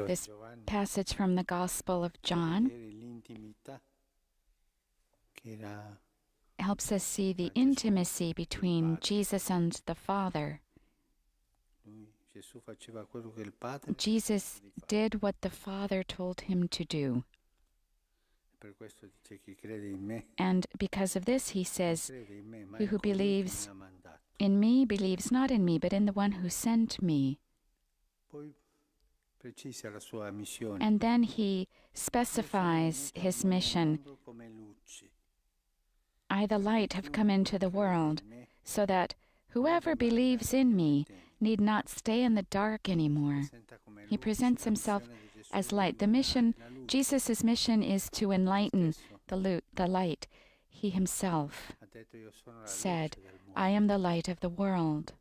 This passage from the Gospel of John helps us see the intimacy between Jesus and the Father. Jesus did what the Father told him to do. And because of this, he says, "He who believes in me believes not in me, but in the one who sent me." And then he specifies his mission. "I, the light, have come into the world, so that whoever believes in me need not stay in the dark anymore." He presents himself as light. Jesus' mission is to enlighten the light. He himself said, "I am the light of the world."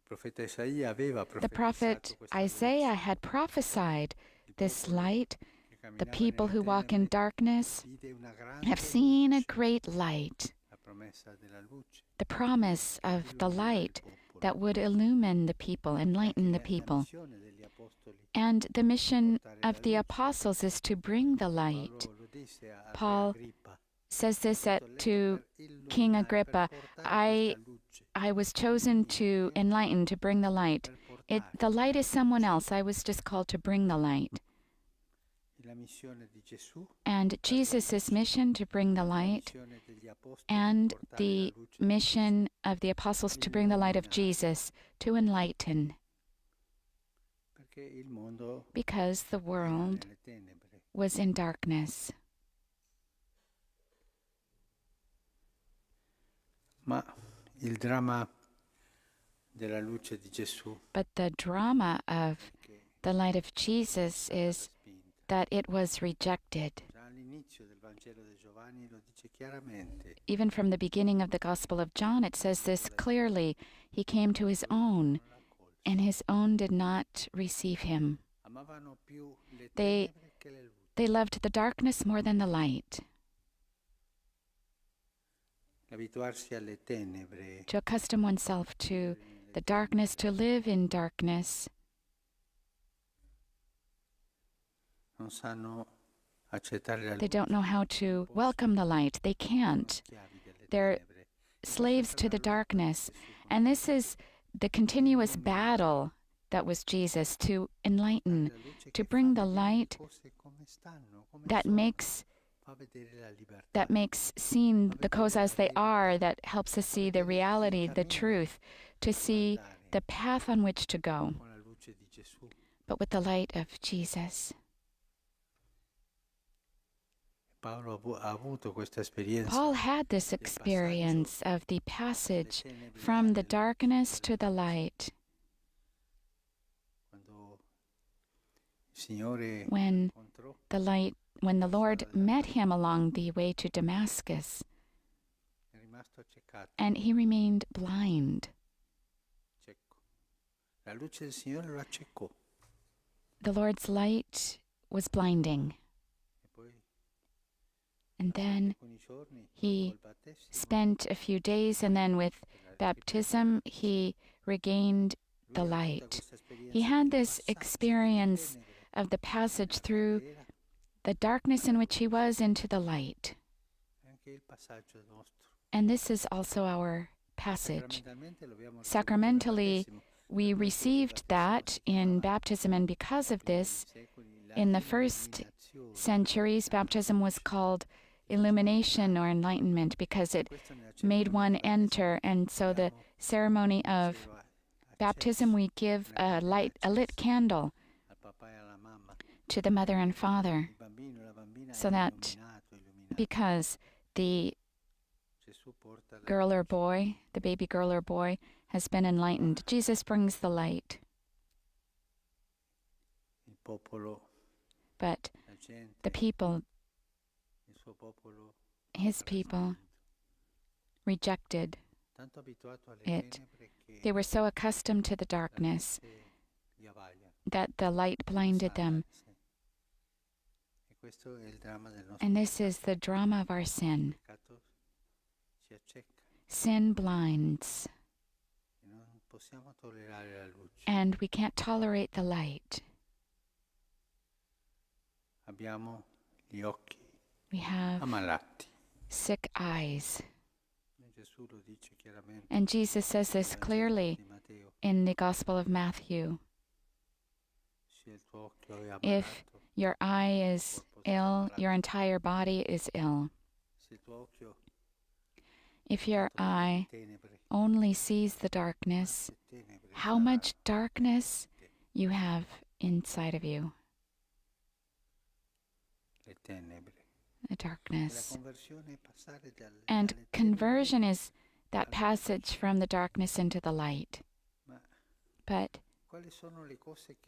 The prophet Isaiah had prophesied this light. The people who walk in darkness have seen a great light, the promise of the light that would illumine the people, enlighten the people. And the mission of the apostles is to bring the light. Paul says this to King Agrippa, I was chosen to enlighten, to bring the light. The light is someone else. I was just called to bring the light. And Jesus' mission to bring the light, and the mission of the apostles to bring the light of Jesus, to enlighten. Because the world was in darkness. But the drama of the light of Jesus is that it was rejected. Even from the beginning of the Gospel of John, it says this clearly. He came to his own, and his own did not receive him. They loved the darkness more than the light. To accustom oneself to the darkness, to live in darkness, they don't know how to welcome the light. They can't. They're slaves to the darkness. And this is the continuous battle that was Jesus, to enlighten, to bring the light that makes seeing the cause as they are, that helps us see the reality, the truth, to see the path on which to go, but with the light of Jesus. Paul had this experience of the passage from the darkness to the light. When the Lord met him along the way to Damascus, and he remained blind. The Lord's light was blinding. And then he spent a few days, and then with baptism, he regained the light. He had this experience of the passage through the darkness in which he was into the light. And this is also our passage. Sacramentally, we received that in baptism, and because of this, in the first centuries, baptism was called illumination or enlightenment, because it made one enter. And so the ceremony of baptism, we give a lit candle to the mother and father, so that because the girl or boy, the baby girl or boy, has been enlightened, Jesus brings the light. But the people, his people, rejected it. They were so accustomed to the darkness that the light blinded them. And this is the drama of our sin. Sin blinds. and we can't tolerate the light. We have sick eyes. And Jesus says this clearly in the Gospel of Matthew. If your eye is ill, your entire body is ill. If your eye only sees the darkness, how much darkness you have inside of you. The darkness. And conversion is that passage from the darkness into the light. But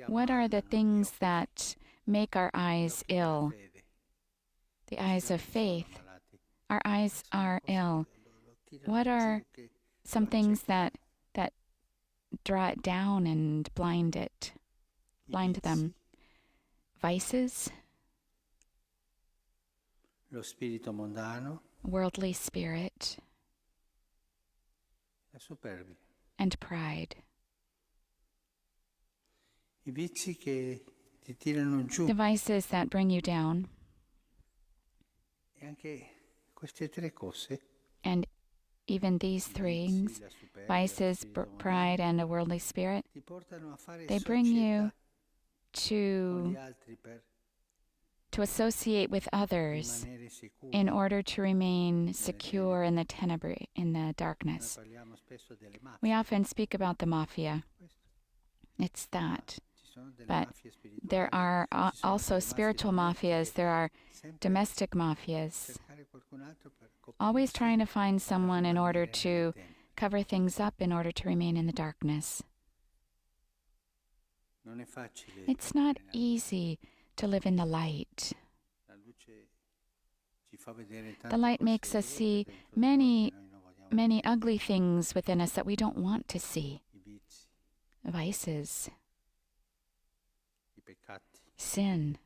what are the things that make our eyes ill? The eyes of faith. Our eyes are ill. What are some things that draw it down and blind them? Vices, worldly spirit, and pride. The vices that bring you down. And even these things, vices, pride, and a worldly spirit, they bring you to associate with others in order to remain secure in the darkness. We often speak about the mafia. It's that. But there are also spiritual mafias. There are domestic mafias. Always trying to find someone in order to cover things up, in order to remain in the darkness. It's not easy to live in the light. The light makes us see many, many ugly things within us that we don't want to see. Vices, sin.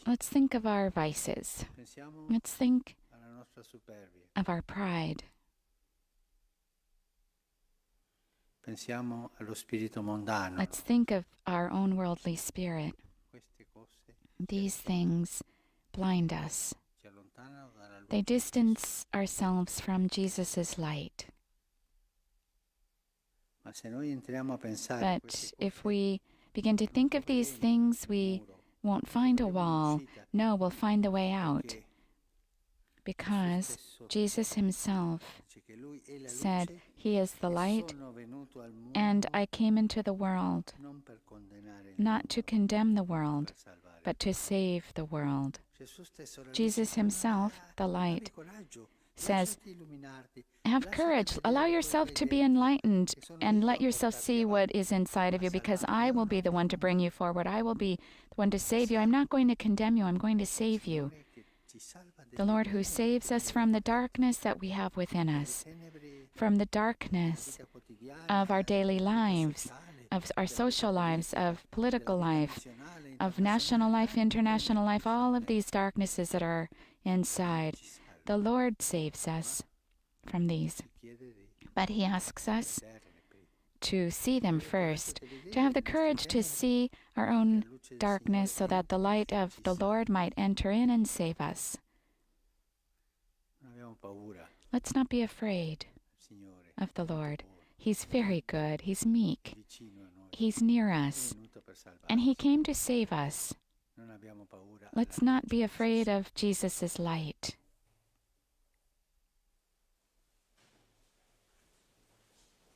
Let's think of our vices. Let's think of our pride. Let's think of our own worldly spirit. These things blind us. They distance ourselves from Jesus' light. But if we begin to think of these things, we won't find a wall. No, we'll find the way out. Because Jesus himself said, He is the light, and I came into the world, not to condemn the world, but to save the world. Jesus himself, the light, says, have courage, allow yourself to be enlightened, and let yourself see what is inside of you, because I will be the one to bring you forward. I will be the one to save you. I'm not going to condemn you, I'm going to save you. The Lord who saves us from the darkness that we have within us, from the darkness of our daily lives, of our social lives, of political life, of national life, international life, all of these darknesses that are inside. The Lord saves us from these. But He asks us to see them first, to have the courage to see our own darkness so that the light of the Lord might enter in and save us. Let's not be afraid of the Lord. He's very good. He's meek. He's near us. And He came to save us. Let's not be afraid of Jesus' light.